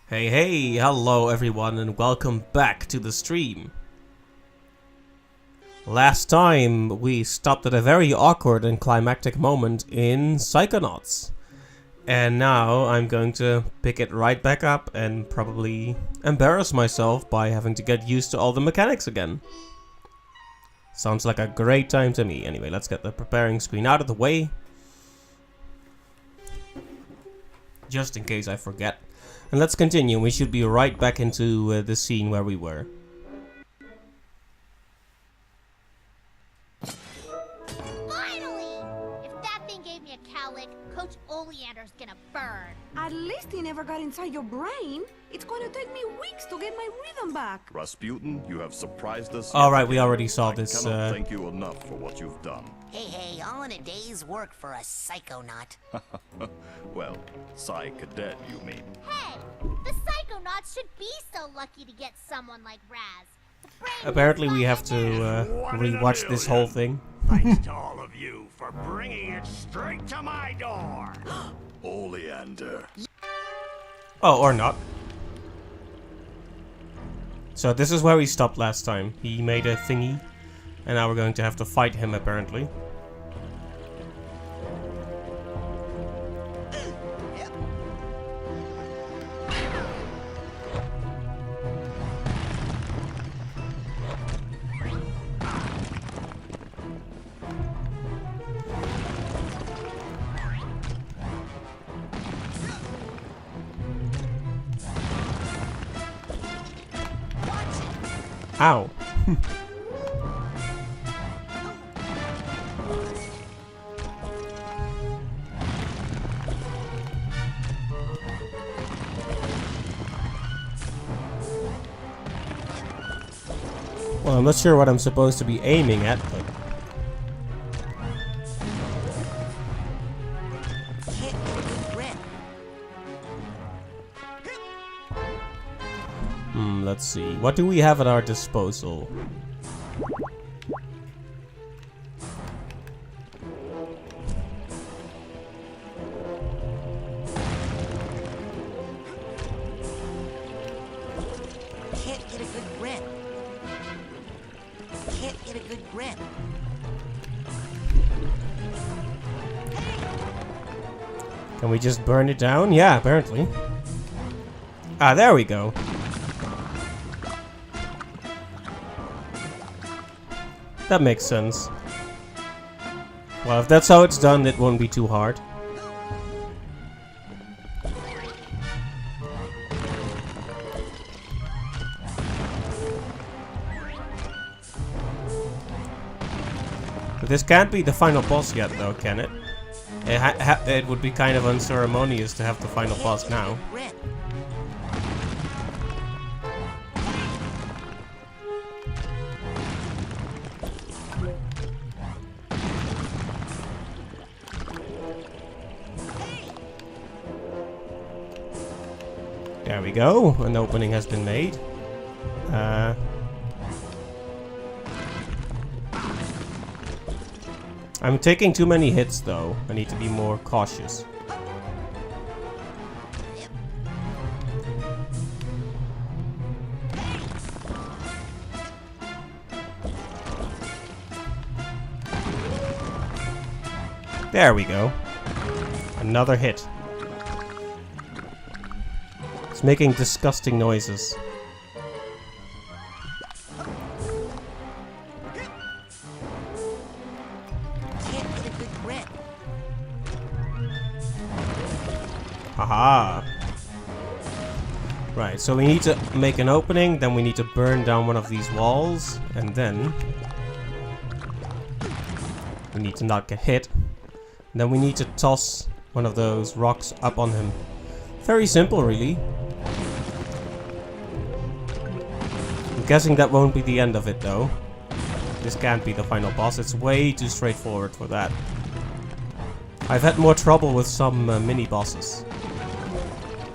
Hey, hello everyone and welcome back to the stream. Last time we stopped at a very awkward and climactic moment in Psychonauts. And now I'm going to pick it right back up and probably embarrass myself by having to get used to all the mechanics again. Sounds like a great time to me. Anyway, let's get the preparing screen out of the way. Just in case I forget. And let's continue. We should be right back into the scene where we were. Finally! If that thing gave me a cowlick, Coach Oleander's gonna burn. At least he never got inside your brain. It's going to take me weeks to get my rhythm back. Rasputin, you have surprised us. Alright, we already saw this. I cannot thank you enough for what you've done. Hey, all in a day's work for a psychonaut. Well, Psy Cadet, you mean. Hey, the Psychonauts should be so lucky to get someone like Raz. The brain Apparently we is have to rewatch this whole thing. Thanks to all of you for bringing it straight to my door. Oleander. Oh, or not. So this is where we stopped last time. He made a thingy. And now we're going to have to fight him apparently. Ow. Well, I'm not sure what I'm supposed to be aiming at, but... let's see. What do we have at our disposal? Can't get a good grip. Can't get a good grip. Can we just burn it down? Yeah, apparently. Ah, there we go. That makes sense. Well, if that's how it's done, it won't be too hard. But this can't be the final boss yet, though, can it? It would be kind of unceremonious to have the final boss now. There we go, an opening has been made. I'm taking too many hits though, I need to be more cautious. There we go. Another hit. It's making disgusting noises. Haha. Right, so we need to make an opening, then we need to burn down one of these walls, and then we need to not get hit. And then we need to toss one of those rocks up on him. Very simple, really. I'm guessing that won't be the end of it, though. This can't be the final boss. It's way too straightforward for that. I've had more trouble with some mini-bosses.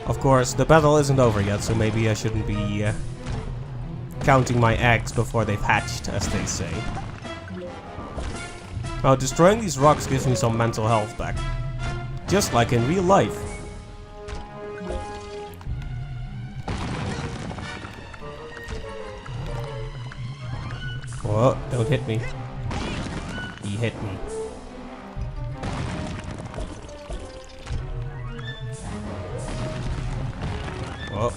Of course, the battle isn't over yet, so maybe I shouldn't be counting my eggs before they've hatched, as they say. Now, destroying these rocks gives me some mental health back. Just like in real life. Whoa, don't hit me. He hit me. Whoa.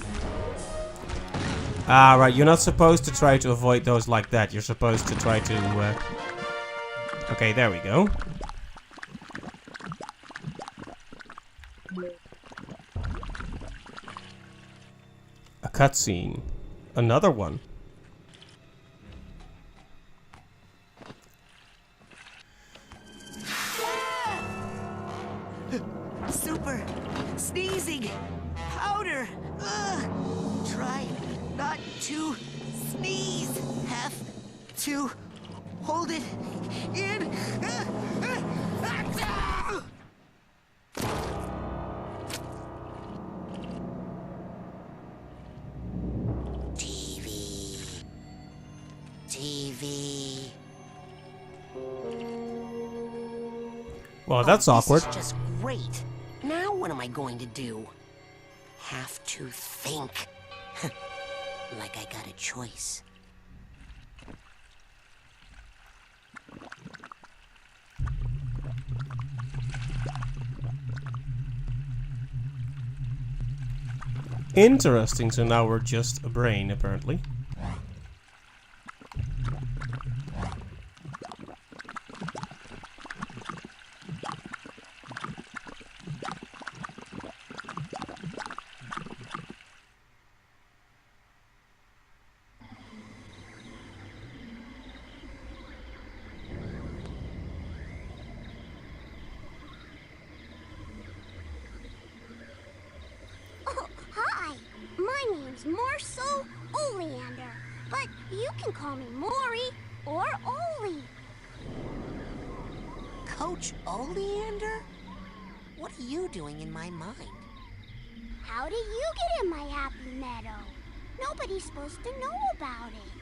Ah, right, you're not supposed to try to avoid those like that. You're supposed to try to... Okay, there we go. A cutscene. Another one. Super sneezing powder. Ugh. Try not to sneeze. Have to hold it in. TV. Well, that's awkward. This is just great. Now what am I going to do? Have to think. Like I got a choice. Interesting, so now we're just a brain, apparently. Hi, my name's Marcel Oleander, but you can call me Maury or Oli. Coach Oleander? What are you doing in my mind? How did you get in my happy meadow? Nobody's supposed to know about it.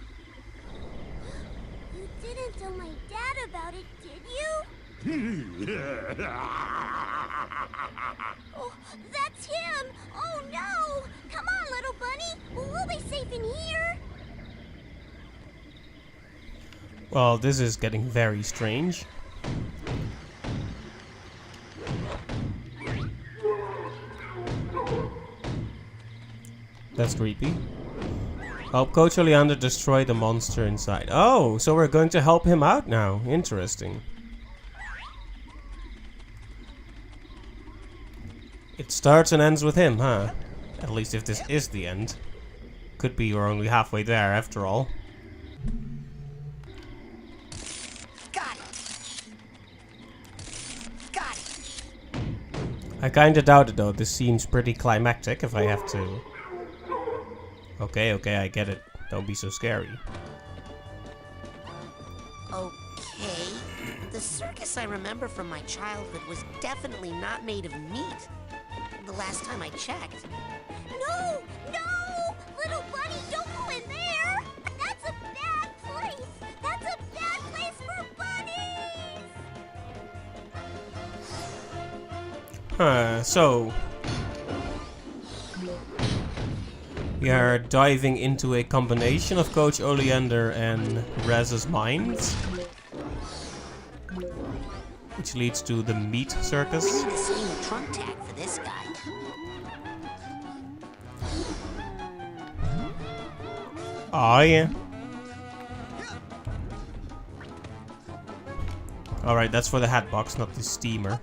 You didn't tell my dad about it, did you? Oh, that's him! Oh no! Come on, little bunny! We'll be safe in here! Well, this is getting very strange. That's creepy. Help Coach Oleander destroy the monster inside. Oh, so we're going to help him out now. Interesting. It starts and ends with him, huh? At least if this is the end. Could be we're only halfway there after all. Got it. Got it. I kinda doubt it though. This seems pretty climactic if I have to... Okay, I get it. Don't be so scary. Okay. The circus I remember from my childhood was definitely not made of meat. The last time I checked. No! No! Little bunny, don't go in there! That's a bad place! That's a bad place for bunnies! So... we are diving into a combination of Coach Oleander and Raz's minds. Which leads to the meat circus. I need the same trunk tag for this guy. Oh yeah. Alright, that's for the hat box, not the steamer.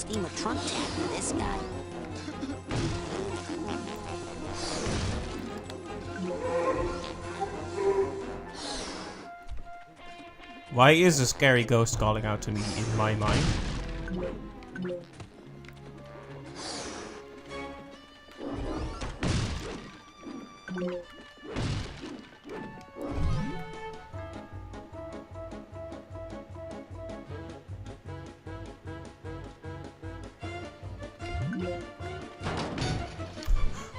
scheme of trunk tap for this guy. Why is a scary ghost calling out to me in my mind?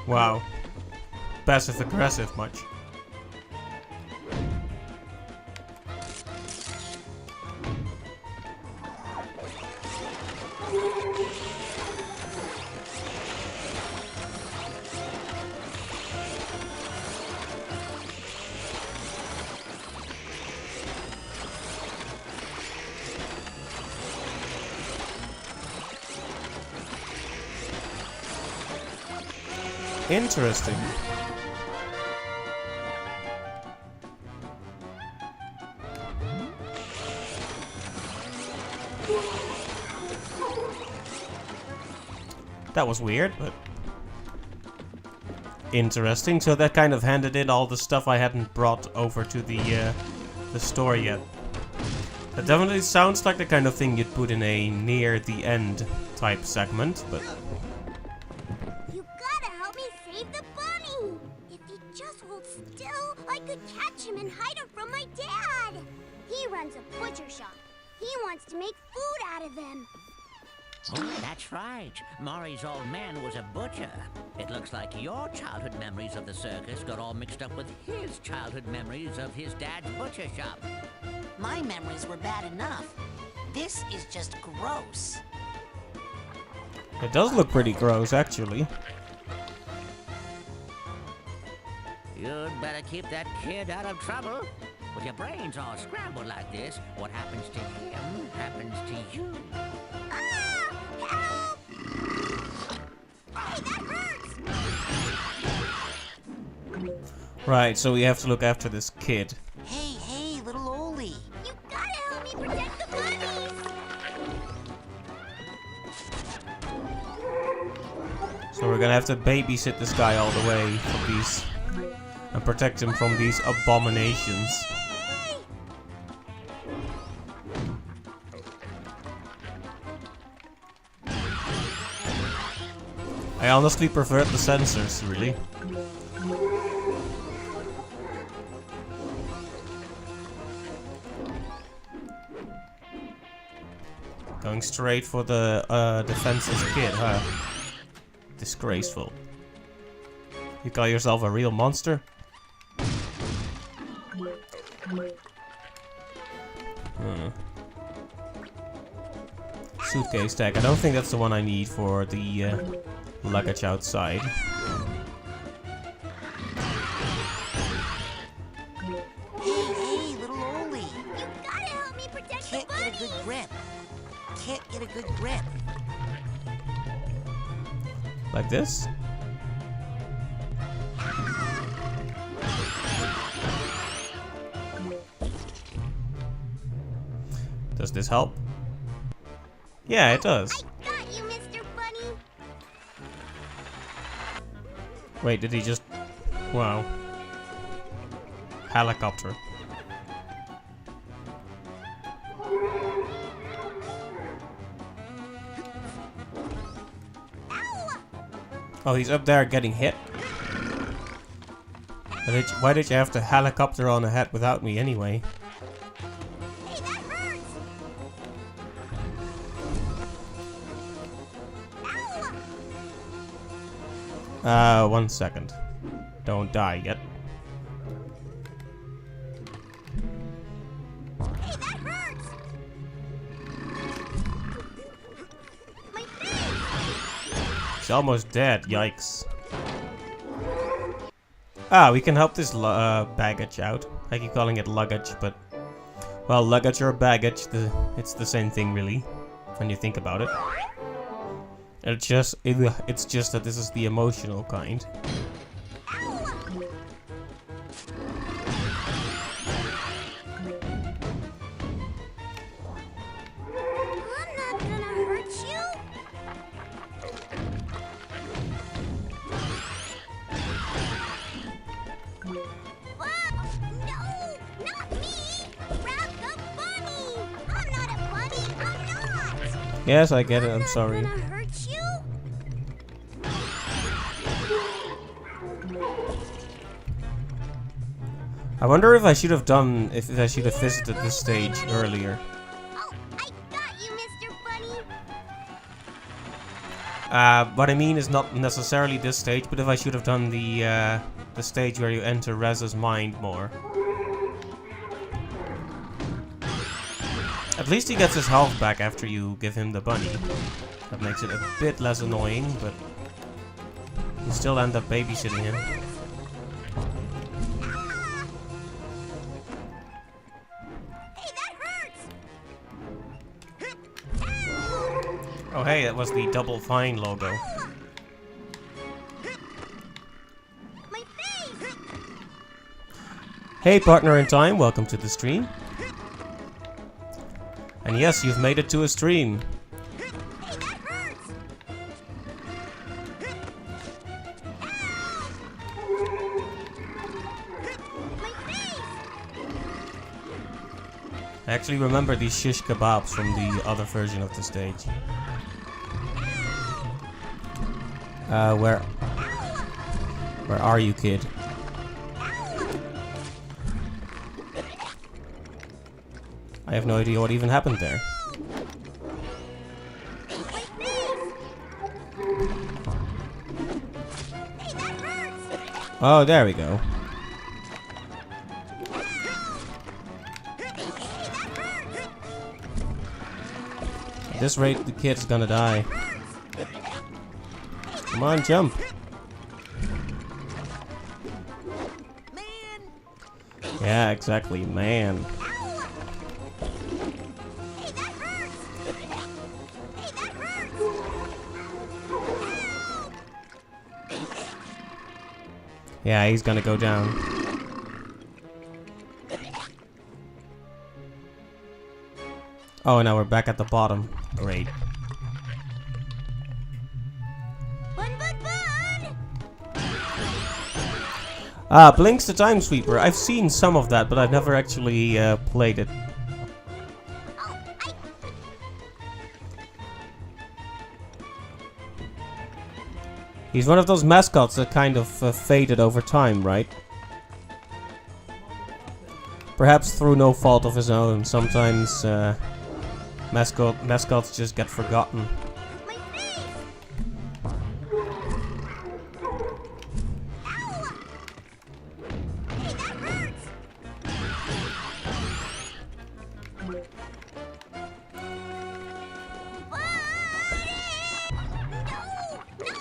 Wow. Passive aggressive much. Interesting. That was weird, but interesting. So that kind of handed in all the stuff I hadn't brought over to the store yet. That definitely sounds like the kind of thing you'd put in a near the end type segment, but You gotta help me save the bunny! If he just holds still, I could catch him and hide him from my dad! He runs a butcher shop. He wants to make food out of them. Oh, that's right. Maury's old man was a butcher. It looks like your childhood memories of the circus got all mixed up with his childhood memories of his dad's butcher shop. My memories were bad enough. This is just gross. it does look pretty gross, actually. You'd better keep that kid out of trouble. With your brains all scrambled like this, what happens to him happens to you. Ah! Help! Hey, that hurts! Right, so we have to look after this kid. Hey, little Oli. You gotta help me protect the bunnies! So we're gonna have to babysit this guy all the way from these and protect him from these abominations. I honestly prefer the sensors, really. Going straight for the defenseless kid, huh? Disgraceful. You call yourself a real monster? Suitcase tag. I don't think that's the one I need for the luggage outside. Hey, little Oli. You gotta help me protect the Can't get a bunnies! good grip. Can't get a good grip. Like this? Does this help? Yeah, it does. I got you, Mr. Bunny! Wait, did he just... Wow. Helicopter. Oh, he's up there getting hit? Why did you have to helicopter on ahead without me anyway? Hey, that hurts! Ow! 1 second. Don't die yet. Hey, that hurts! My face! He's almost dead, yikes. Ah, we can help this baggage out. I keep calling it luggage, but... Well, luggage or baggage, it's the same thing really, when you think about it. It's just that this is the emotional kind. I'm not gonna hurt you. Yes, I get it. I'm sorry. Gonna hurt you? I wonder if I should have done, if I should have visited this stage earlier. Oh, I got you, Mr. Bunny. What I mean is not necessarily this stage, but if I should have done the stage where you enter Rez's mind more. At least he gets his health back after you give him the bunny. That makes it a bit less annoying, but you still end up babysitting him. Hey, that hurts! Oh hey, that was the Double Fine logo. My face! Hey partner in time, welcome to the stream. And yes, you've made it to a stream. Hey, that hurts! My face! I actually remember these shish kebabs from the other version of the stage. Where are you, kid? I have no idea what even happened there. My face! Hey, that hurts! Oh, there we go. At this rate, the kid's gonna die. Come on, jump. Man! Yeah, exactly, man. Hey, that hurts! Hey, that hurts! Yeah, he's gonna go down. Oh, now we're back at the bottom. Great. Bun, bun, bun! Ah, Blinks the Time Sweeper. I've seen some of that, but I've never actually played it. Oh, He's one of those mascots that kind of faded over time, right? Perhaps through no fault of his own. Sometimes mascots just get forgotten. my face! Ow! Hey,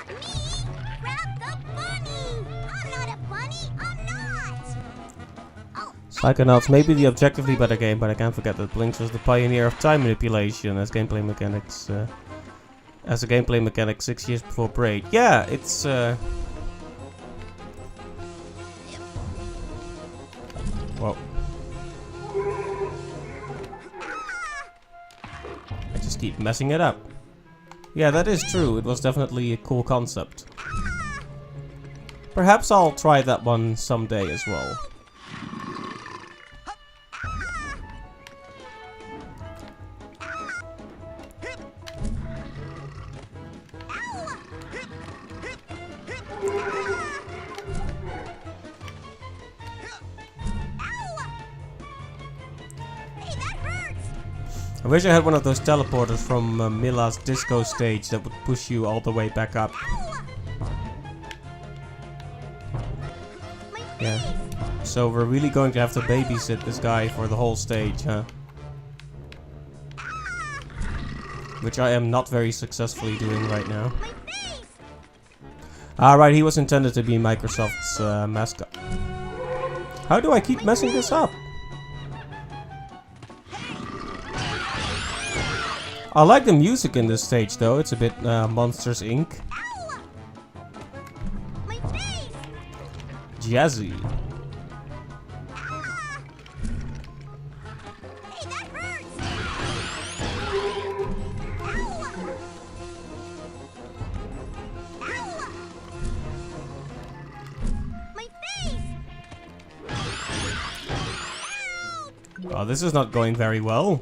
that hurts! Psychonauts may be the objectively better game, but I can't forget that Blinks was the pioneer of time manipulation as gameplay mechanics. As a gameplay mechanic 6 years before Braid. Yeah, it's. Whoa. I just keep messing it up. Yeah, that is true. It was definitely a cool concept. Perhaps I'll try that one someday as well. I wish I had one of those teleporters from Mila's disco stage that would push you all the way back up. Yeah. So we're really going to have to babysit this guy for the whole stage, huh? Which I am not very successfully doing right now. Alright, he was intended to be Microsoft's mascot. How do I keep messing this up? I like the music in this stage though, it's a bit Monsters Inc. Jazzy. Oh, this is not going very well.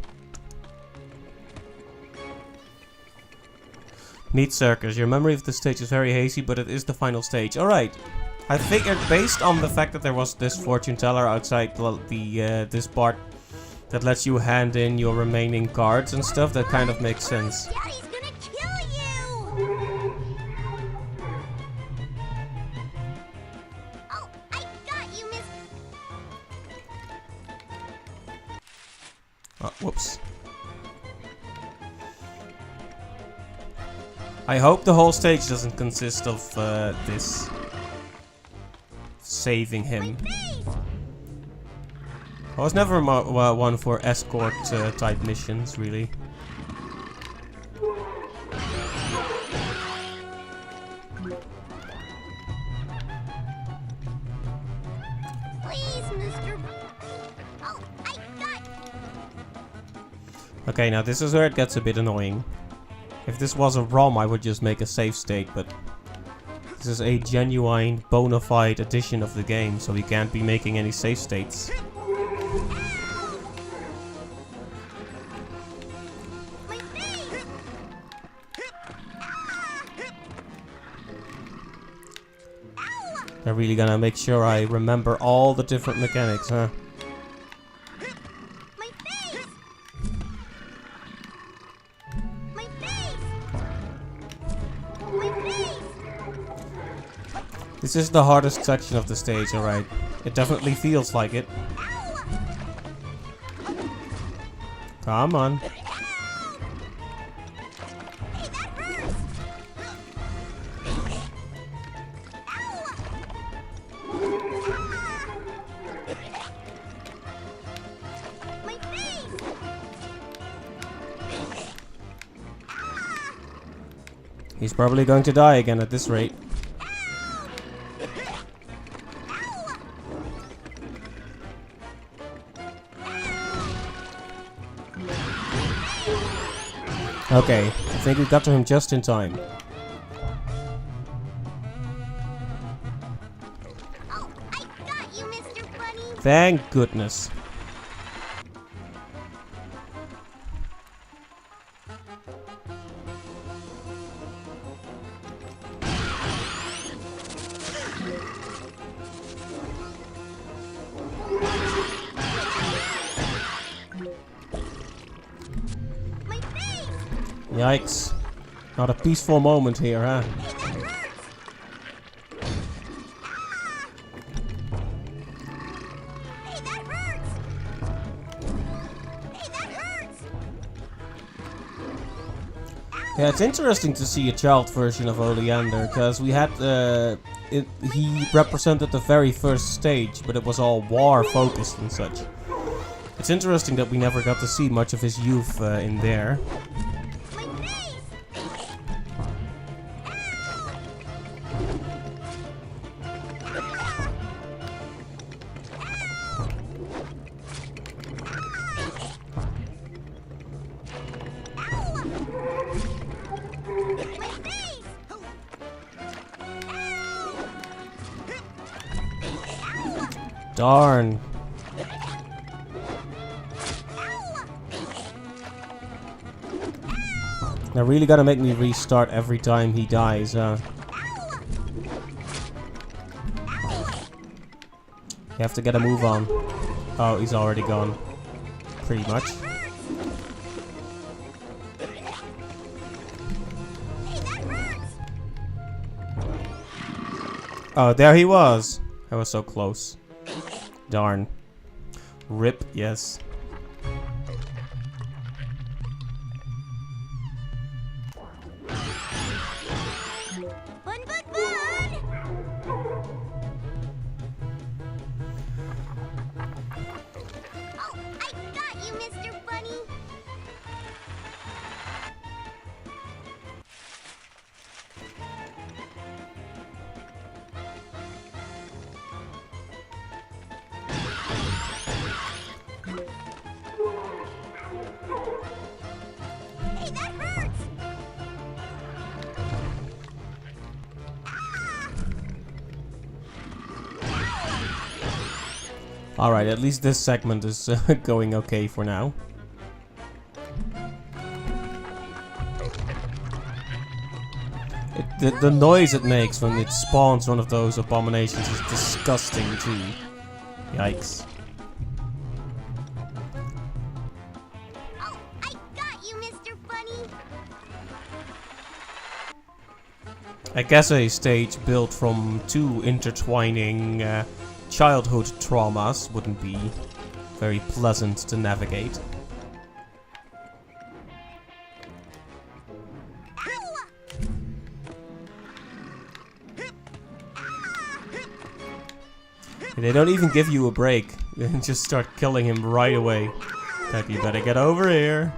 Meat Circus. Your memory of the stage is very hazy, but it is the final stage. Alright. I figured based on the fact that there was this fortune teller outside the this part that lets you hand in your remaining cards and stuff, that kind of makes sense. Daddy's gonna kill you! Oh, I got you, Miss... Oh, whoops. I hope the whole stage doesn't consist of this saving him. I was never one for escort type missions, really. Please, Mr. Oh, I got... Okay, now this is where it gets a bit annoying. If this was a ROM, I would just make a save state, but this is a genuine, bona fide edition of the game, so we can't be making any save states. My face! They're really gonna make sure I remember all the different mechanics, huh? My face! My face! My face! This is the hardest section of the stage, alright. It definitely feels like it. Come on. Hey, that hurts! My face! He's probably going to die again at this rate. Okay, I think we got to him just in time. Oh, I got you, Mr. Bunny! Thank goodness. My face! Yikes. Not a peaceful moment here, huh? Hey, that hurts! Hey, that hurts! Hey, that hurts! Yeah, it's interesting to see a child version of Oleander, because we had he represented the very first stage, but it was all war focused and such. It's interesting that we never got to see much of his youth in there. My face! My face! Darn. They're really gonna make me restart every time he dies, huh? You have to get a move on. Oh, he's already gone. Pretty much. Oh, there he was. I was so close. Darn. Rip, yes. Bun, bun, bun! Oh, I got you, Mr. Bunny! Hey, that hurts! Alright, at least this segment is going okay for now. The noise it makes when it spawns one of those abominations is disgusting too. Yikes. Oh, I got you, Mr. Bunny. I guess a stage built from two intertwining childhood traumas wouldn't be very pleasant to navigate. They don't even give you a break. They just start killing him right away. Like, you better get over here.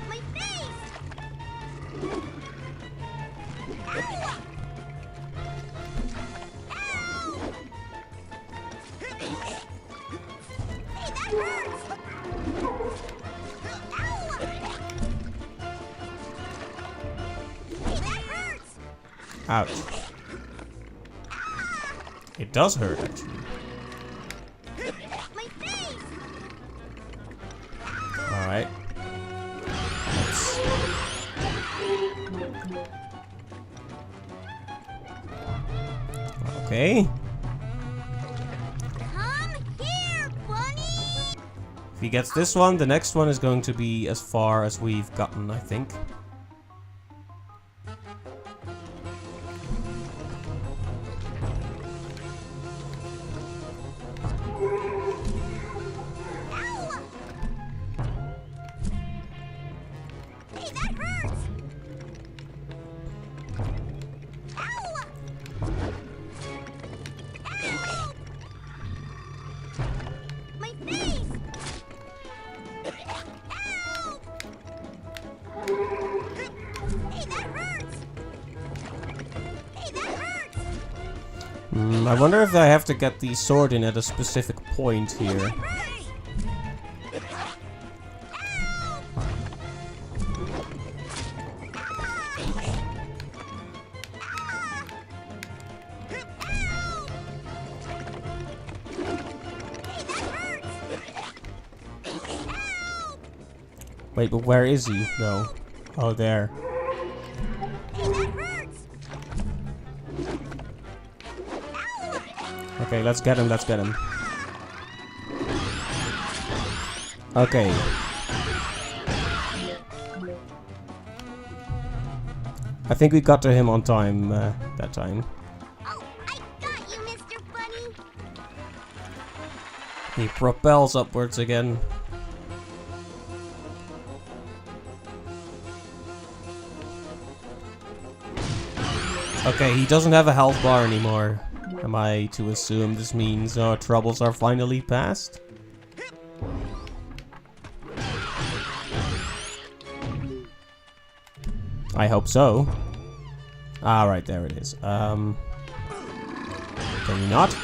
My face! Hey, that hurts! Ouch. It does hurt, actually. My face! Alright. Okay. Come here, Bunny! If he gets this one, the next one is going to be as far as we've gotten, I think. Hey, that hurts! Ow! Help! My face! Help! Hey, that hurts! Hey, that hurts! I wonder if I have to get the sword in at a specific point here. Wait, but where is he, though? Oh, there. Okay, let's get him, let's get him. Okay. I think we got to him on time, that time. Oh, I got you, Mr. Bunny! He propels upwards again. Okay, he doesn't have a health bar anymore. Am I to assume this means our troubles are finally past? I hope so. Ah, right, there it is. Can we not?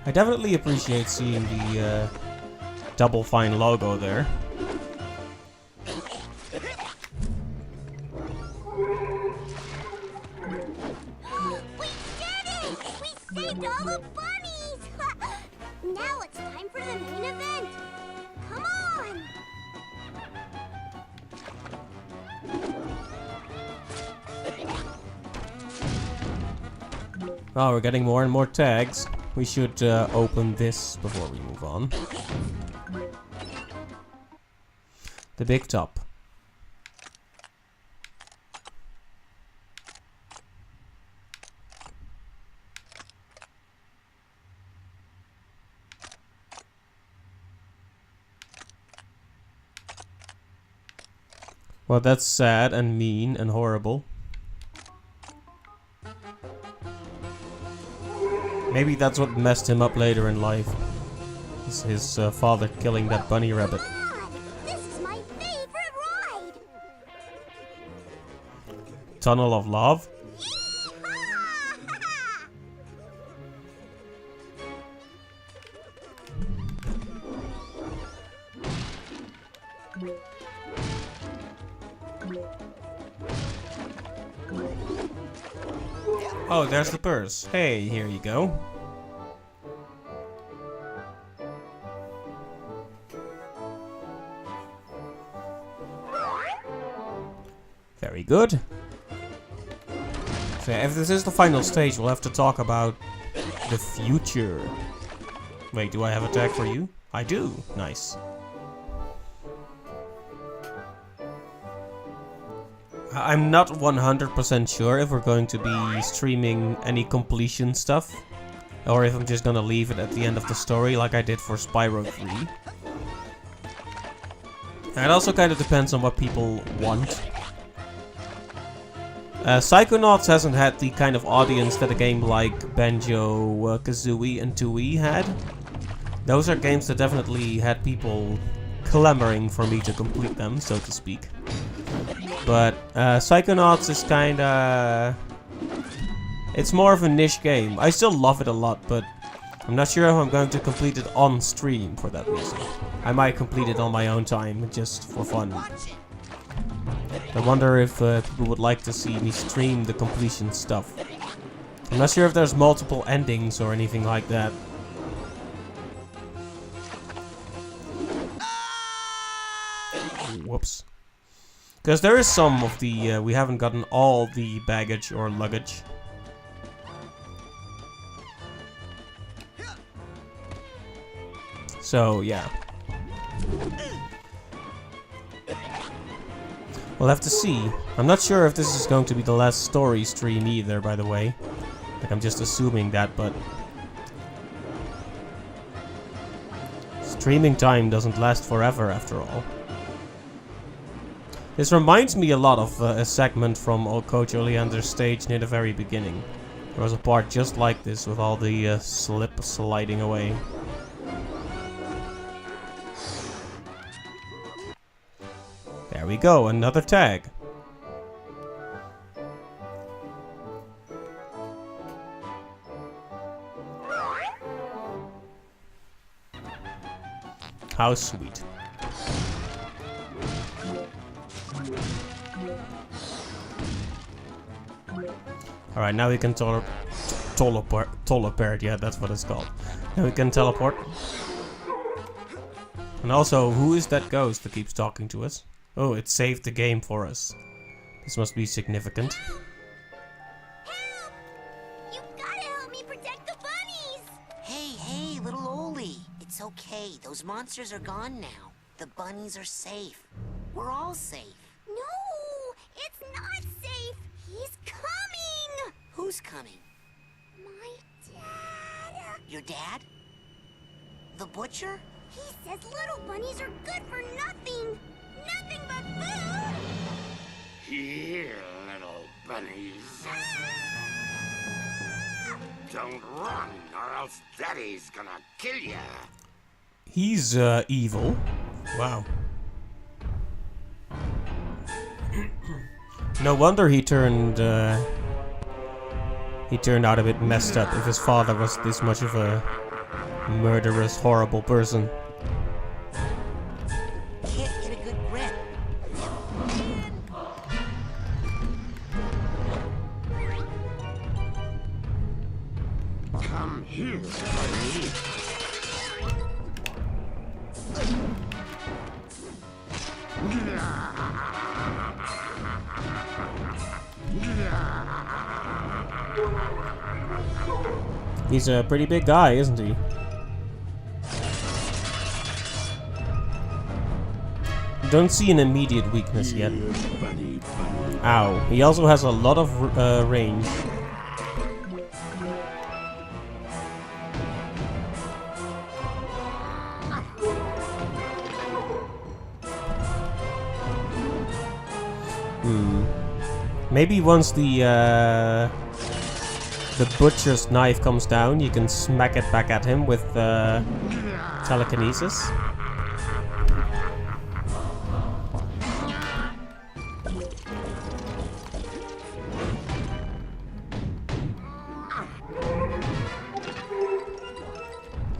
I definitely appreciate seeing the Double Fine logo there. We did it! We saved all the bunnies! Now it's time for the main event! Come on! Oh, we're getting more and more tags. We should open this before we move on. The big top. Well, that's sad and mean and horrible. Maybe that's what messed him up later in life. Is his father killing that bunny rabbit. God, this is my favorite ride! Tunnel of Love? Yeah! Oh, there's the purse. Hey, here you go. Very good. So if this is the final stage, we'll have to talk about the future. Wait, do I have a tag for you? I do. Nice. I'm not 100% sure if we're going to be streaming any completion stuff, or if I'm just gonna leave it at the end of the story like I did for Spyro 3. And it also kind of depends on what people want. Psychonauts hasn't had the kind of audience that a game like Banjo, Kazooie and Tooie had. Those are games that definitely had people clamoring for me to complete them, so to speak. But Psychonauts is kinda... It's more of a niche game. I still love it a lot, but I'm not sure if I'm going to complete it on stream for that reason. I might complete it on my own time, just for fun. I wonder if people would like to see me stream the completion stuff. I'm not sure if there's multiple endings or anything like that. Whoops. Because there is some of the... we haven't gotten all the baggage or luggage. So, yeah. We'll have to see. I'm not sure if this is going to be the last story stream either, by the way. Like, I'm just assuming that, but... Streaming time doesn't last forever, after all. This reminds me a lot of a segment from Coach Oleander's stage near the very beginning. There was a part just like this with all the slip sliding away. There we go, another tag. How sweet. Alright, now we can teleport, yeah, that's what it's called. Now we can teleport. And also, who is that ghost that keeps talking to us? Oh, it saved the game for us. This must be significant. Help! You gotta help me protect the bunnies! Hey, little Oli. It's okay. Those monsters are gone now. The bunnies are safe. We're all safe. No! It's not safe! He's coming! Who's coming? My dad! Your dad? The butcher? He says little bunnies are good for nothing! Nothing but food! Here, little bunnies. Don't run, or else Daddy's gonna kill ya. He's evil. Wow. No wonder he turned out a bit messed up if his father was this much of a murderous, horrible person. Can't get a good grip. Come here, bunny. He's a pretty big guy, isn't he? Don't see an immediate weakness yet. Ow. He also has a lot of range. Maybe once the butcher's knife comes down, you can smack it back at him with telekinesis.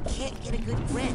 Can't get a good grip.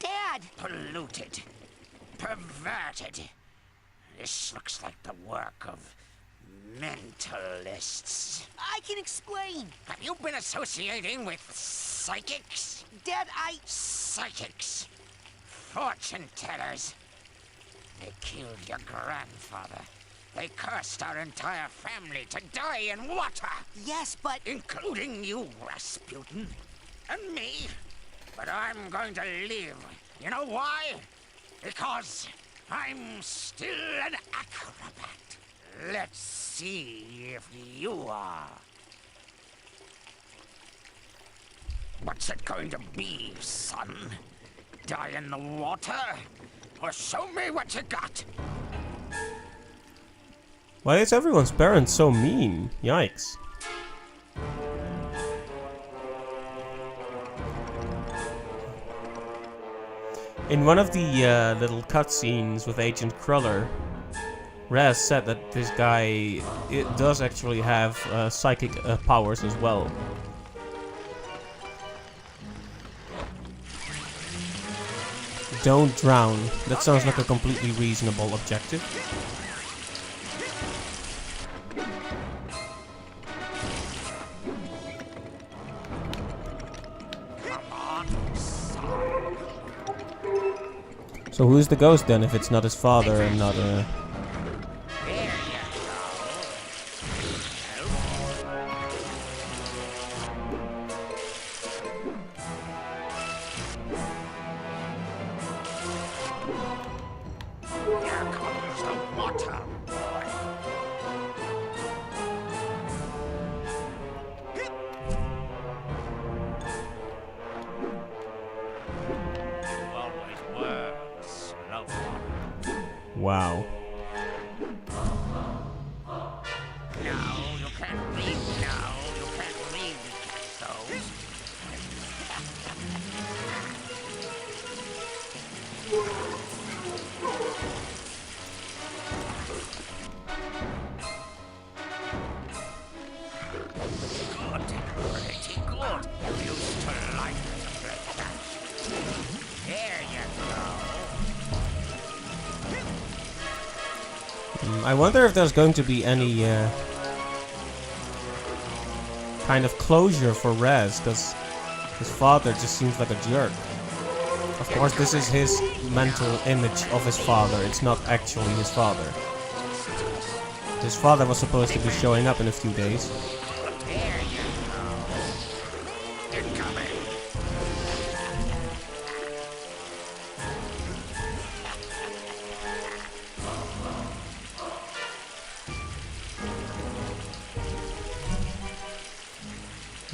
Dad! Polluted. Perverted. This looks like the work of mentalists. I can explain. Have you been associating with psychics? Dad, Psychics. Fortune tellers. They killed your grandfather. They cursed our entire family to die in water. Yes, but... Including you, Rasputin. And me. But I'm going to live. You know why? Because I'm still an acrobat. Let's see if you are. What's it going to be, son? Die in the water? Or show me what you got? Why is everyone's parents so mean? Yikes. In one of the little cutscenes with Agent Cruller, Raz said that this guy does actually have psychic powers as well. Don't drown. That sounds like a completely reasonable objective. So who's the ghost then, if it's not his father and not a... Wow. No, you can't read. No, you can't read those. Good, pretty good. You used to like to play that. There you go. I wonder if there's going to be any kind of closure for Raz, because his father just seems like a jerk. Of course, this is his mental image of his father, it's not actually his father. His father was supposed to be showing up in a few days. There you go. Incoming.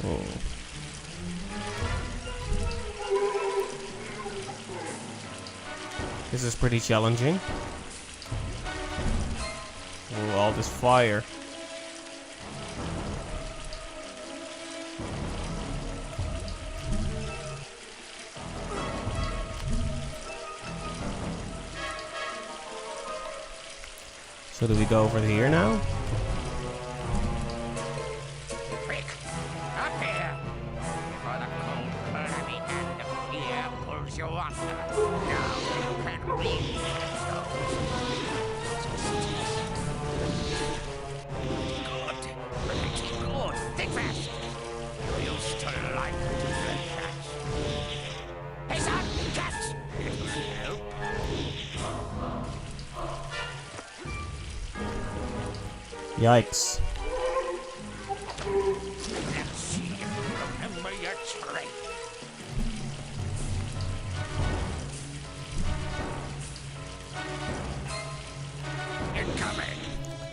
Oh. This is pretty challenging. Oh, all this fire. So do we go over here now? Quick, up here. Before the cold calamity and the fear pulls you under. Now you can read those. Good, pretty good. Think fast. You used to like to play catch. Hey, son, catch. It will help. Yikes. Let's see if you remember your trait. Incoming.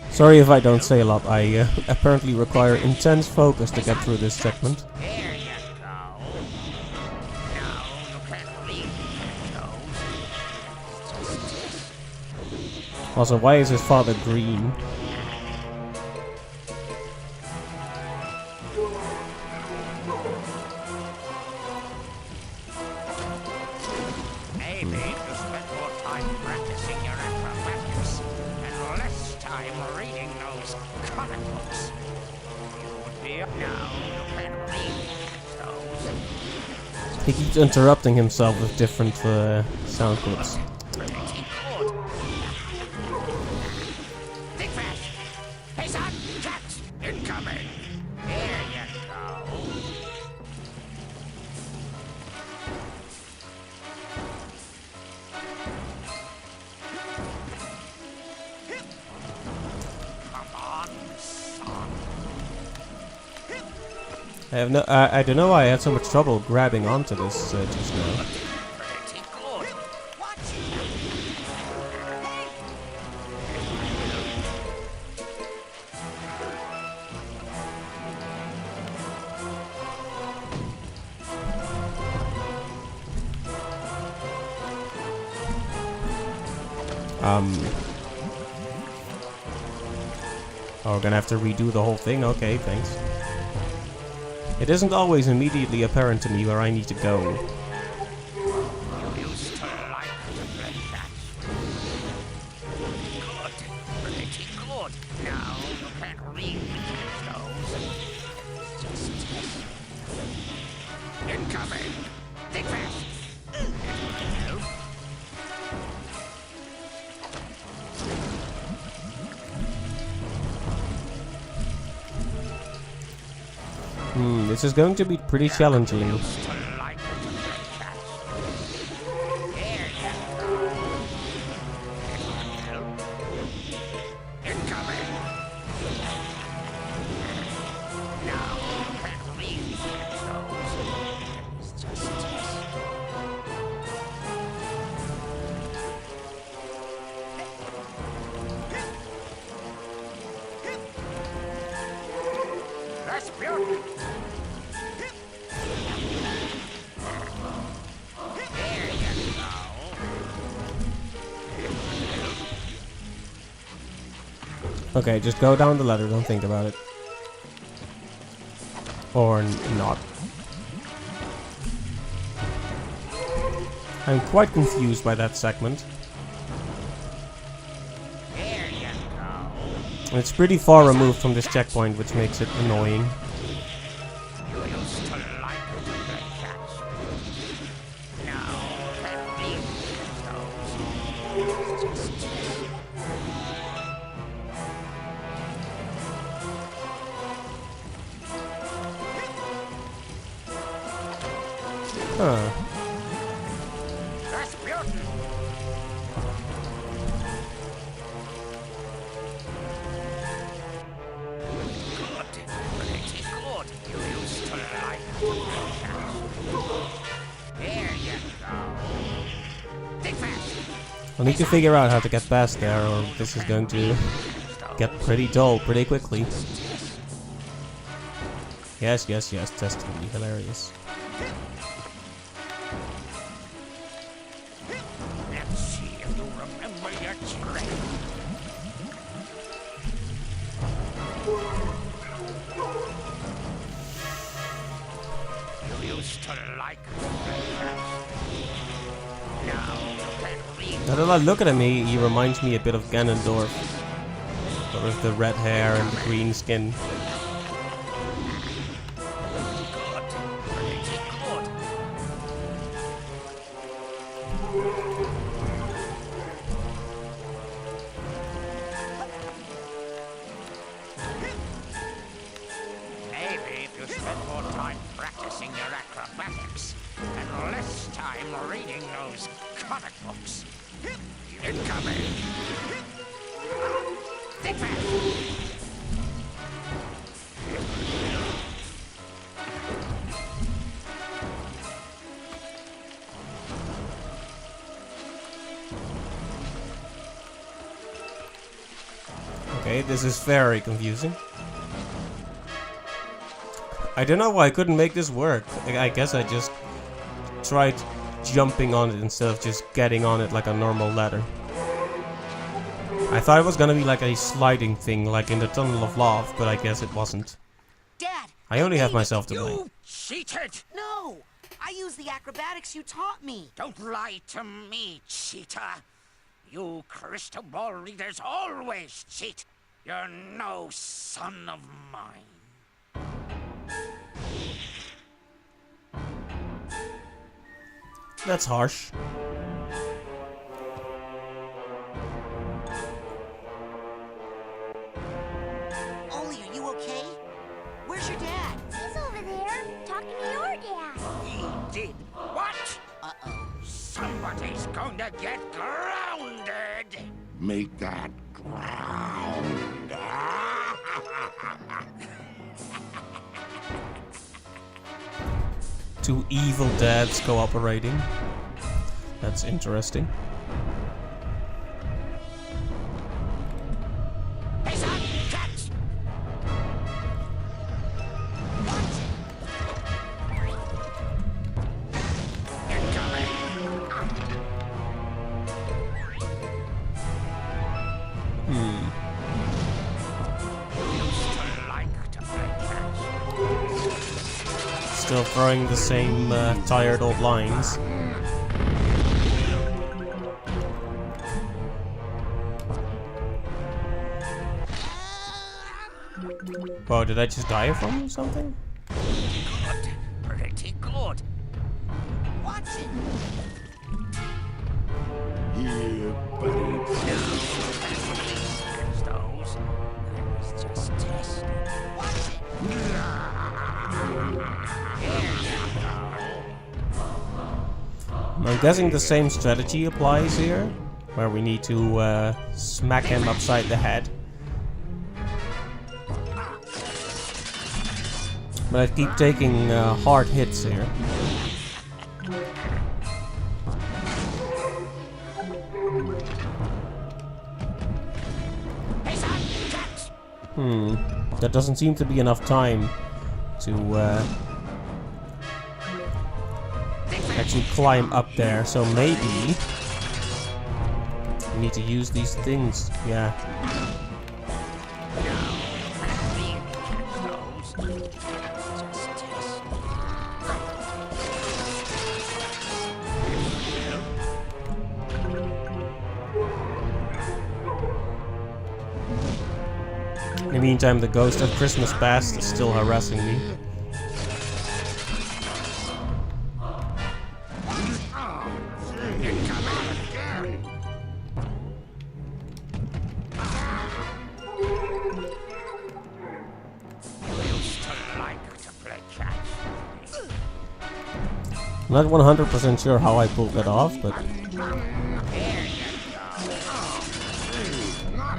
Sorry if I don't say a lot, I apparently require intense focus to get through this segment. There you go. Now you can read those. Also, why is his father green? Maybe if you spent more time practicing your acrobatics and less time reading those comic books, you would be up now. You can read those. He keeps interrupting himself with different sound clips. Think fast. Hey, son, catch! Incoming! There you go. Come on, son. I don't know why I had so much trouble grabbing onto this just now. Pretty good. Watch it. Oh, we're gonna have to redo the whole thing? Okay, thanks. It isn't always immediately apparent to me where I need to go. You used to like to play that. Good. Pretty good. Now you can't read those. Just incoming. Think fast. Help. This is going to be pretty challenging. Used to like to play that. There you go. Help. Incoming. Now you can't read those. Just Rasputin! There you go. Okay, just go down the ladder, don't think about it. Or not. I'm quite confused by that segment. There you go. It's pretty far removed from this checkpoint, which makes it annoying. You used to like to play catch. Now can't read those. Just Huh. Rasputin! Good. Pretty good. You used to like to play catch. There you go. Think fast. I'll need to figure out how to get past there, or this is going to get pretty dull pretty quickly. Yes, yes, yes, that's gonna be hilarious. Let's see if you remember your trick. You used to like to play catch. Now you can read. Now that I look at him, he reminds me a bit of Ganondorf. But with the red hair and the green skin. Good. Pretty good. Maybe if you spend more time practicing your acrobatics and less time reading those comic books. Incoming. Think fast. Okay, this is very confusing. I don't know why I couldn't make this work. I guess I just tried jumping on it instead of just getting on it like a normal ladder. I thought it was gonna be like a sliding thing, like in the Tunnel of Love, but I guess it wasn't. Dad! I only have made it. myself to blame. You cheated! No! I used the acrobatics you taught me. Don't lie to me, cheater. You crystal ball readers always cheat. You're no son of mine. That's harsh. Ollie, are you okay? Where's your dad? He's over there, talking to your dad. He did what? Uh-oh. Somebody's going to get grounded. Make that ground. Two evil dads cooperating. That's interesting. Hey, son, catch! Incoming! Used to like to play catch. Still throwing the same tired old lines. Whoa, did I just die from something? Good. Pretty good. Watch it! Here, buddy. There's those. I was just testing. Watch it! I'm guessing the same strategy applies here, where we need to smack him upside the head. But I keep taking hard hits here. Hey, son, catch! That doesn't seem to be enough time to actually climb up there, so maybe we need to use these things. Yeah. In the meantime, the ghost of Christmas past is still harassing me. Not 100% sure how I pulled that off, but Not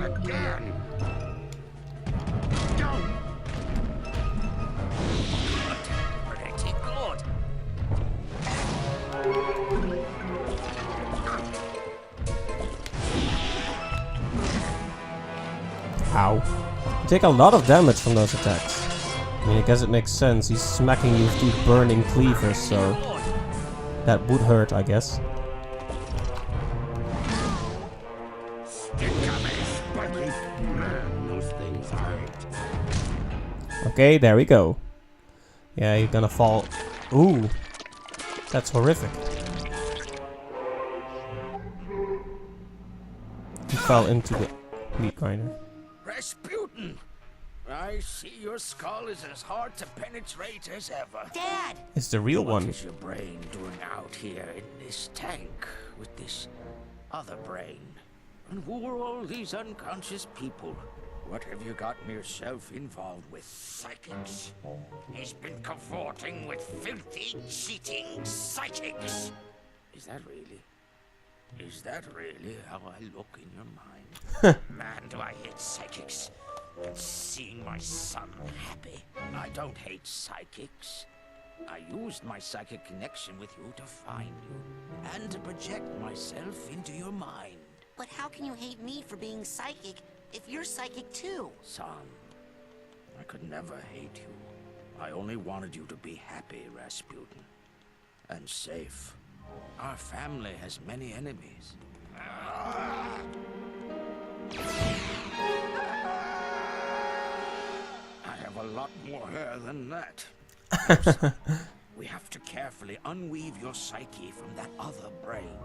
again! Pretty good. ow. You take a lot of damage from those attacks. I mean, I guess it makes sense. He's smacking you with two burning cleavers, so that would hurt, I guess. Man, those things hurt. Okay, there we go. Yeah, you're gonna fall. Ooh, that's horrific. He fell into the meat grinder. Rasputin! I see your skull is as hard to penetrate as ever. Dad! It's the real What one. is your brain doing out here in this tank with this other brain? And who are all these unconscious people? What have you gotten yourself involved with? Psychics? He's been cavorting with filthy, cheating psychics. Is that really how I look in your mind? Man, do I hate psychics. And seeing my son happy. I don't hate psychics. I used my psychic connection with you to find you and to project myself into your mind. But how can you hate me for being psychic if you're psychic too? Son, I could never hate you. I only wanted you to be happy, Rasputin. And safe. Our family has many enemies. I have a lot more hair than that. We have to carefully unweave your psyche from that other brain.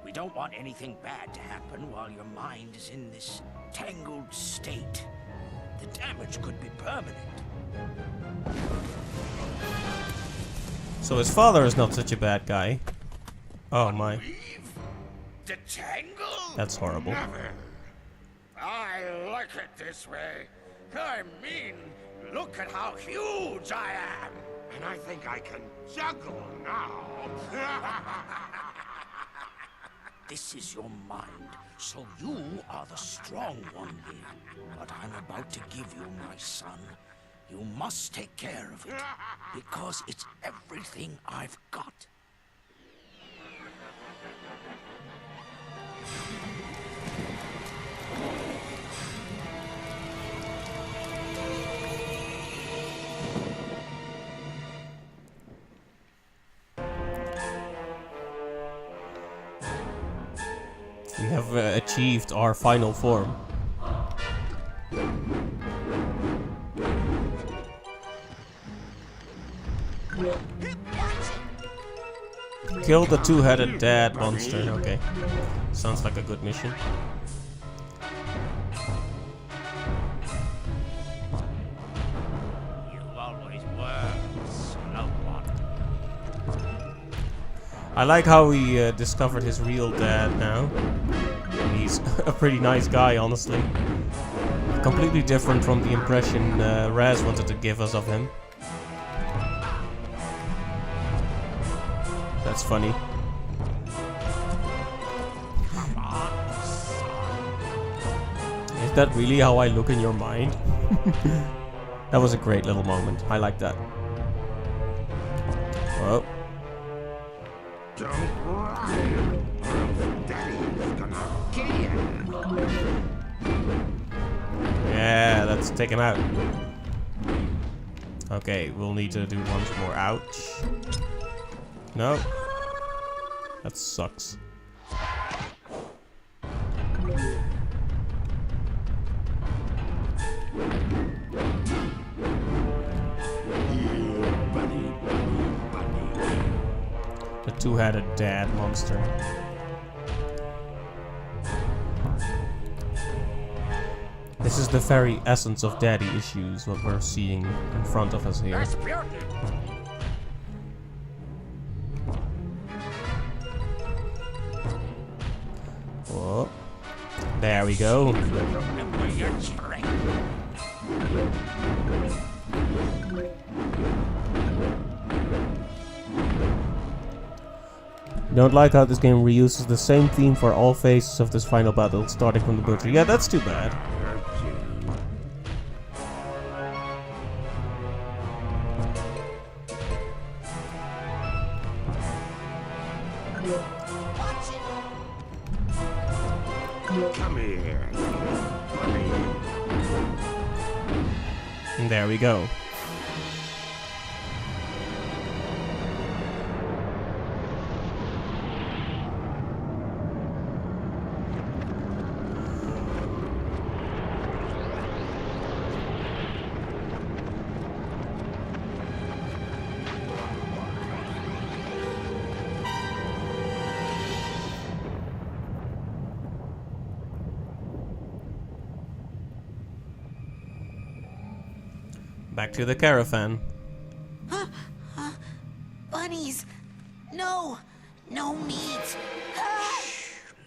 We don't want anything bad to happen while your mind is in this tangled state. The damage could be permanent. So his father is not such a bad guy. Oh my. Weave? Detangle? That's horrible. Never. I like it this way. I mean, look at how huge I am. And I think I can juggle now. This is your mind, so you are the strong one here. But I'm about to give you my son. You must take care of it, because it's everything I've got. We have achieved our final form. Kill the two-headed dad monster. Okay. Sounds like a good mission. You always were slow one. I like how he discovered his real dad now. He's a pretty nice guy, honestly. Completely different from the impression Raz wanted to give us of him. That's funny. Is that really how I look in your mind? That was a great little moment. I like that. Whoa. Don't worry, Daddy's gonna kill you. Yeah, let's take him out. Okay, we'll need to do once more. Ouch. No. That sucks. The two-headed dad monster. This is the very essence of daddy issues, what we're seeing in front of us here. Whoa. There we go. Don't like how this game reuses the same theme for all phases of this final battle, starting from the butcher. Yeah, that's too bad. Come here. And there we go. Back to the caravan. Bunnies! No! No meat!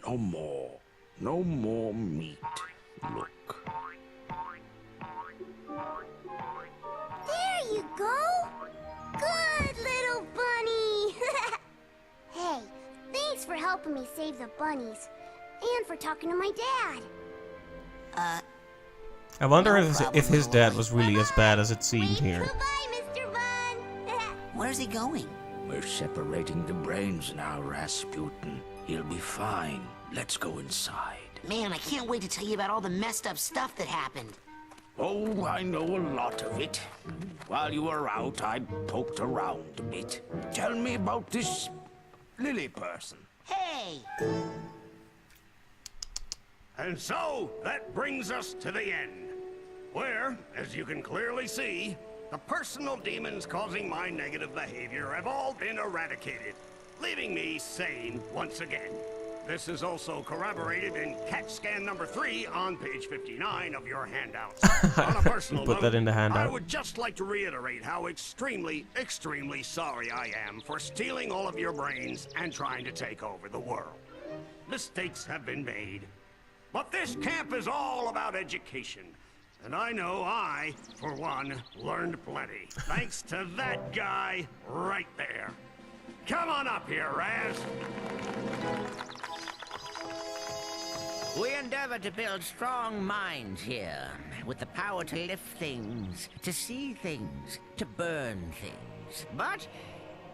No more. No more meat. Look. There you go. Good little bunny. Hey, thanks for helping me save the bunnies. And for talking to my dad. I wonder if his dad was really as bad as it seemed here. Goodbye, Mr. Bun. Where's he going? We're separating the brains now, Rasputin. He'll be fine. Let's go inside. Man, I can't wait to tell you about all the messed up stuff that happened. Oh, I know a lot of it. While you were out, I poked around a bit. Tell me about this Lily person. Hey! And so, that brings us to the end. Where, as you can clearly see, the personal demons causing my negative behavior have all been eradicated, leaving me sane once again. This is also corroborated in CAT scan number 3 on page 59 of your handouts. On a personal Put that in the handout. I would just like to reiterate how extremely, extremely sorry I am for stealing all of your brains and trying to take over the world. Mistakes have been made, but this camp is all about education. And I know I, for one, learned plenty. Thanks to that guy right there. Come on up here, Raz. We endeavor to build strong minds here, with the power to lift things, to see things, to burn things. But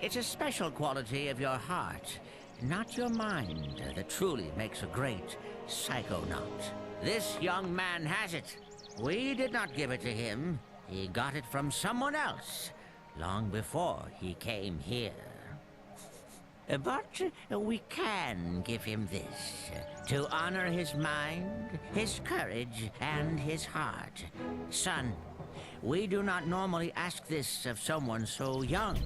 it's a special quality of your heart, not your mind, that truly makes a great psychonaut. This young man has it. We did not give it to him. He got it from someone else, long before he came here. But we can give him this, to honor his mind, his courage, and his heart. Son, we do not normally ask this of someone so young,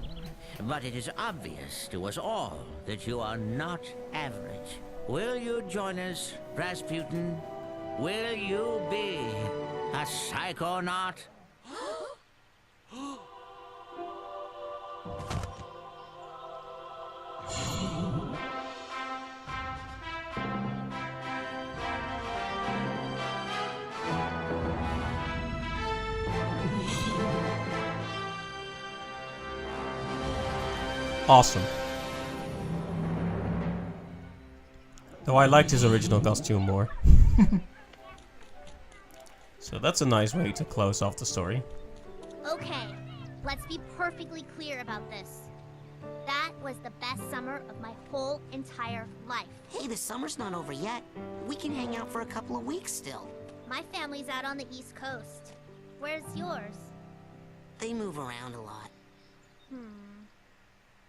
but it is obvious to us all that you are not average. Will you join us, Rasputin? Will you be a psychonaut? Awesome. Though I liked his original costume more. So that's a nice way to close off the story. Okay, let's be perfectly clear about this. That was the best summer of my whole entire life. Hey, the summer's not over yet. We can hang out for a couple of weeks still. My family's out on the East Coast. Where's yours? They move around a lot.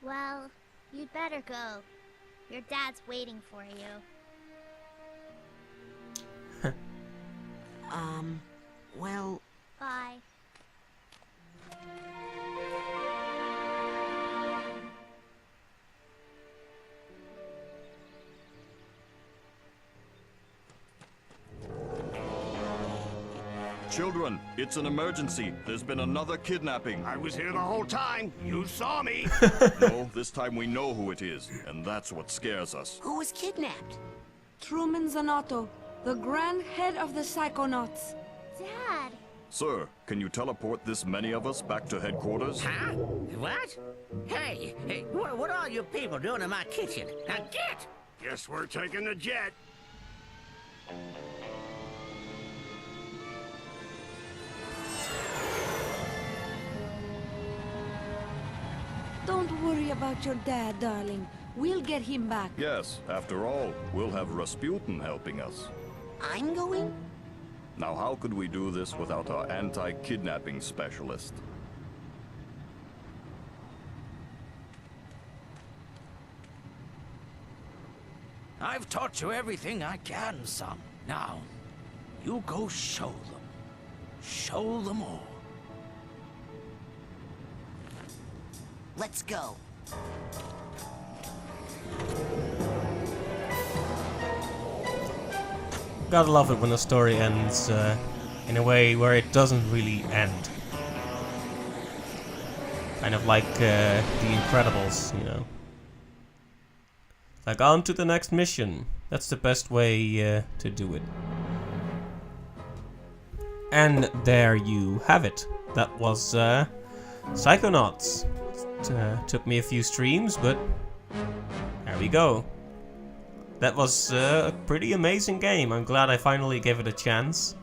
Well, you'd better go. Your dad's waiting for you. Well... Bye. Children, it's an emergency. There's been another kidnapping. I was here the whole time. You saw me. No, this time we know who it is, and that's what scares us. Who was kidnapped? Truman Zanotto, the grand head of the Psychonauts. Dad! Sir, can you teleport this many of us back to headquarters? Huh? What? Hey, what are you people doing in my kitchen? Now get! Guess we're taking the jet. Don't worry about your dad, darling. We'll get him back. Yes, after all, we'll have Rasputin helping us. I'm going? Now how could we do this without our anti-kidnapping specialist? I've taught you everything I can, son. Now, you go show them. Show them all. Let's go. Gotta love it when a story ends in a way where it doesn't really end. Kind of like The Incredibles, you know. Like, on to the next mission. That's the best way to do it. And there you have it. That was Psychonauts. It took me a few streams, but there we go. That was a pretty amazing game. I'm glad I finally gave it a chance.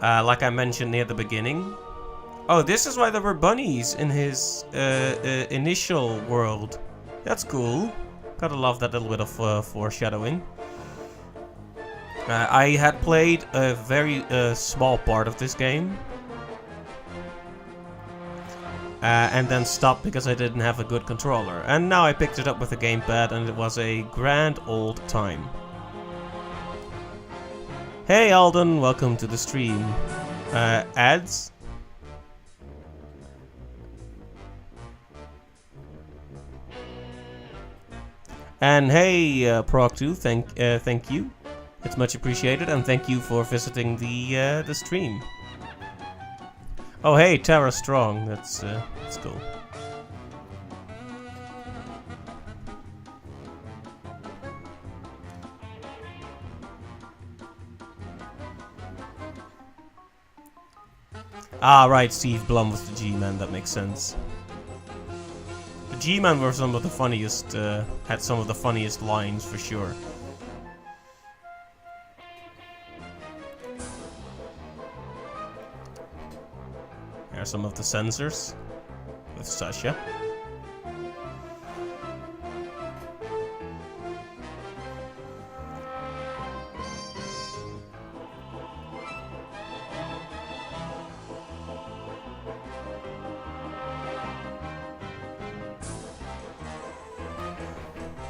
Like I mentioned near the beginning. Oh, this is why there were bunnies in his initial world. That's cool. Gotta love that little bit of foreshadowing. I had played a very small part of this game. And then stopped because I didn't have a good controller. And now I picked it up with a gamepad and it was a grand old time. Hey Alden, welcome to the stream. Ads? And hey, Prog2, thank you. It's much appreciated, and thank you for visiting the stream. Oh hey, Tara Strong, that's cool. Ah, right, Steve Blum was the G-Man, that makes sense. The G-Man were some of the funniest, had some of the funniest lines for sure. Here are some of the censors with Sasha.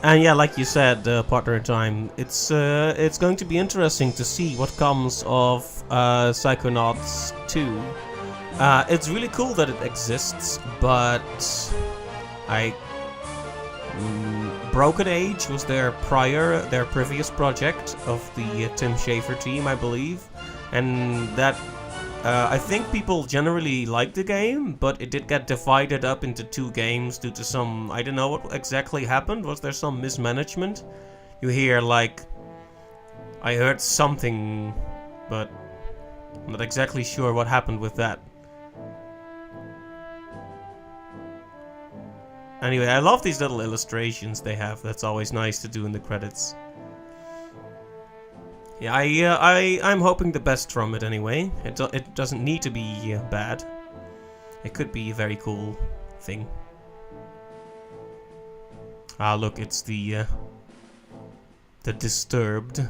And yeah, like you said, Partner in Time, it's going to be interesting to see what comes of Psychonauts 2. It's really cool that it exists, but Broken Age was their previous project of the Tim Schafer team, I believe, and that I think people generally liked the game, but it did get divided up into 2 games due to some, I don't know what exactly happened. Was there some mismanagement? You hear like, I heard something, but I'm not exactly sure what happened with that. Anyway, I love these little illustrations they have. That's always nice to do in the credits. Yeah, I'm hoping the best from it anyway. It doesn't need to be bad. It could be a very cool thing. Ah, look, it's the Disturbed,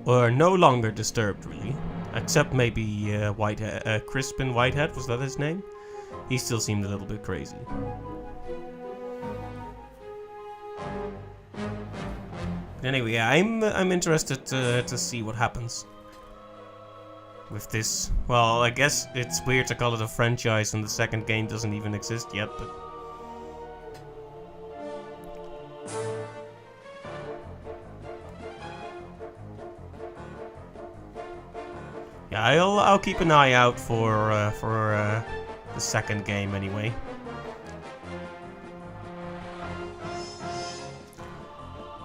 or no longer Disturbed, really. Except maybe Crispin Whitehead, was that his name? He still seemed a little bit crazy. Anyway, yeah, I'm interested to see what happens with this. Well, I guess it's weird to call it a franchise and the second game doesn't even exist yet, but yeah, I'll keep an eye out for the second game anyway.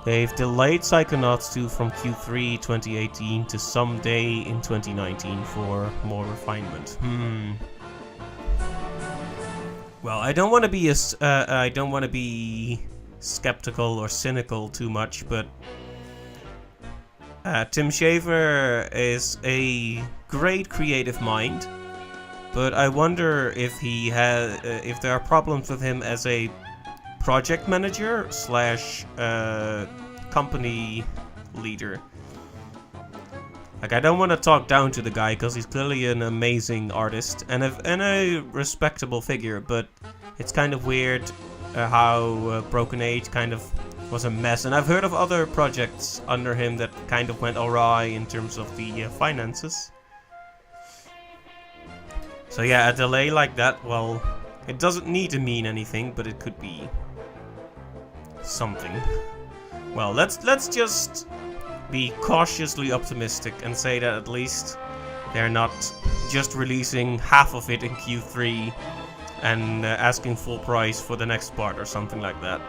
They've delayed Psychonauts 2 from Q3 2018 to someday in 2019 for more refinement. Well, I don't want to be skeptical or cynical too much, but Tim Schafer is a great creative mind, but I wonder if if there are problems with him as a project manager / company leader. Like, I don't want to talk down to the guy because he's clearly an amazing artist and a respectable figure, but it's kind of weird how Broken Age kind of was a mess. And I've heard of other projects under him that kind of went awry in terms of the finances. So yeah, a delay like that, well, it doesn't need to mean anything, but it could be something. Well, let's just be cautiously optimistic and say that at least they're not just releasing half of it in Q3 and asking full price for the next part or something like that.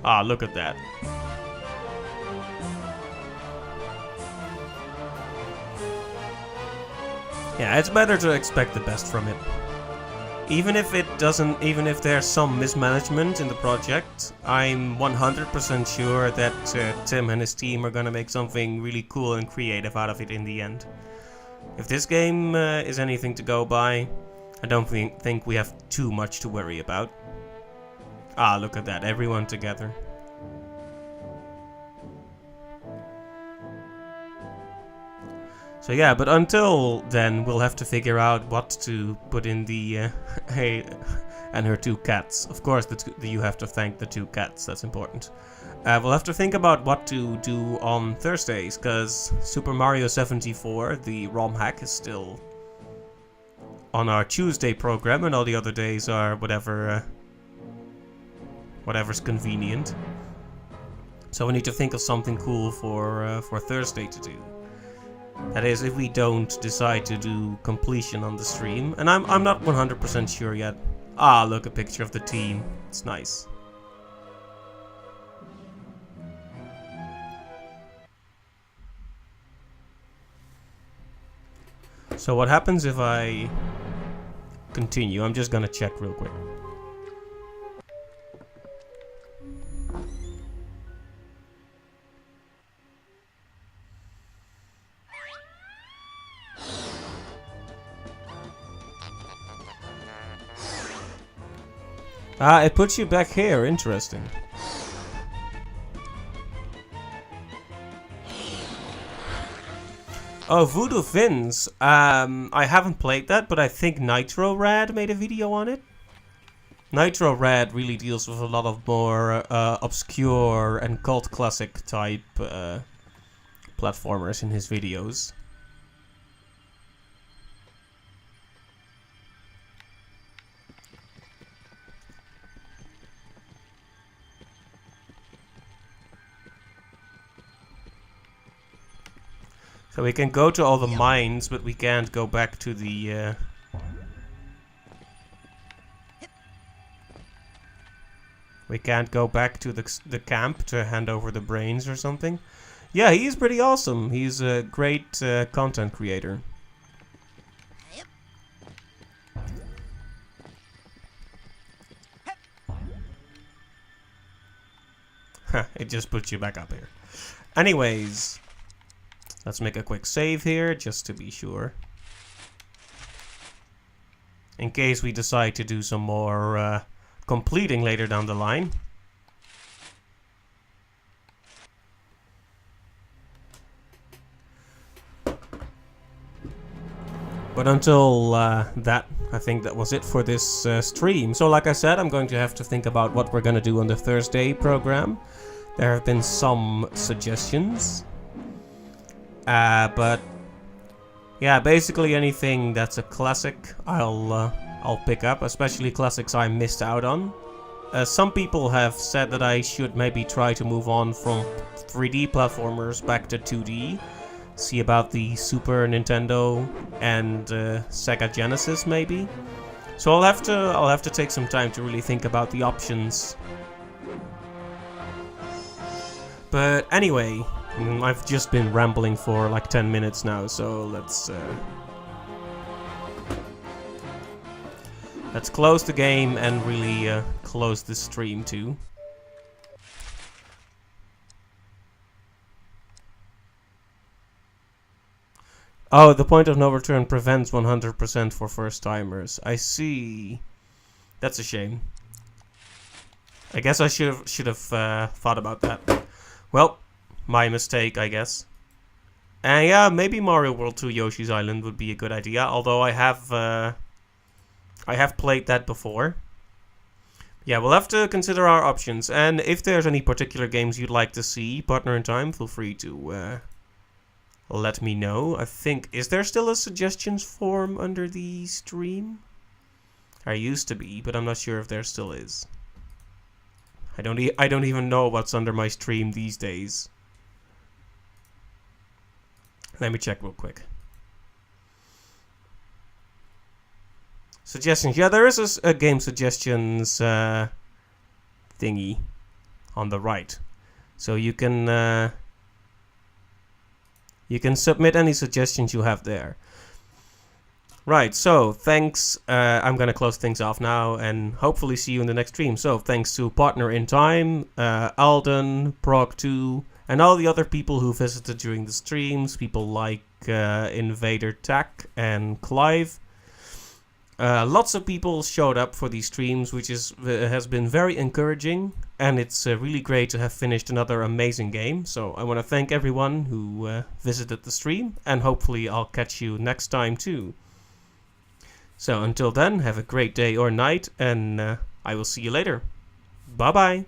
Ah, look at that. Yeah, it's better to expect the best from it. Even if there's some mismanagement in the project, I'm 100% sure that Tim and his team are gonna make something really cool and creative out of it in the end. If this game is anything to go by, I don't think we have too much to worry about. Ah, look at that, everyone together. So yeah, but until then, we'll have to figure out what to put in the and her 2 cats. Of course, you have to thank the 2 cats. That's important. We'll have to think about what to do on Thursdays, because Super Mario 74, the ROM hack, is still on our Tuesday program, and all the other days are whatever's convenient. So we need to think of something cool for Thursday to do. That is, if we don't decide to do completion on the stream, and I'm not 100% sure yet. Ah, look, a picture of the team. It's nice. So what happens if I continue? I'm just gonna check real quick. Ah, it puts you back here. Interesting. Oh, Voodoo Fins. I haven't played that, but I think Nitro Rad made a video on it. Nitro Rad really deals with a lot of more obscure and cult classic type platformers in his videos. So we can go to all the mines, but we can't go back to the... We can't go back to the camp to hand over the brains or something. Yeah, he's pretty awesome. He's a great content creator. It just puts you back up here. Anyways... Let's make a quick save here, just to be sure. In case we decide to do some more completing later down the line. But until that, I think that was it for this stream. So like I said, I'm going to have to think about what we're going to do on the Thursday program. There have been some suggestions. But yeah, basically anything that's a classic, I'll pick up, especially classics I missed out on. Some people have said that I should maybe try to move on from 3D platformers back to 2D. See about the Super Nintendo and Sega Genesis maybe. So I'll have to take some time to really think about the options. But anyway, I've just been rambling for like 10 minutes now, so let's close the game and really close the stream too. Oh, the point of no return prevents 100% for first timers. I see. That's a shame. I guess I should have thought about that. Well, my mistake, I guess. And yeah, maybe Mario World 2 Yoshi's Island would be a good idea. Although I have played that before. Yeah, we'll have to consider our options. And if there's any particular games you'd like to see, Partner in Time, feel free to let me know. I think, is there still a suggestions form under the stream? There used to be, but I'm not sure if there still is. I don't even know what's under my stream these days. Let me check real quick. Suggestions. Yeah, there is a game suggestions thingy on the right. So you can submit any suggestions you have there. Right, so thanks. I'm going to close things off now and hopefully see you in the next stream. So thanks to Partner in Time, Alden, Prog2, and all the other people who visited during the streams. People like Invader Tack and Clive. Lots of people showed up for these streams, which has been very encouraging. And it's really great to have finished another amazing game. So I want to thank everyone who visited the stream. And hopefully I'll catch you next time too. So until then, have a great day or night, and I will see you later. Bye bye.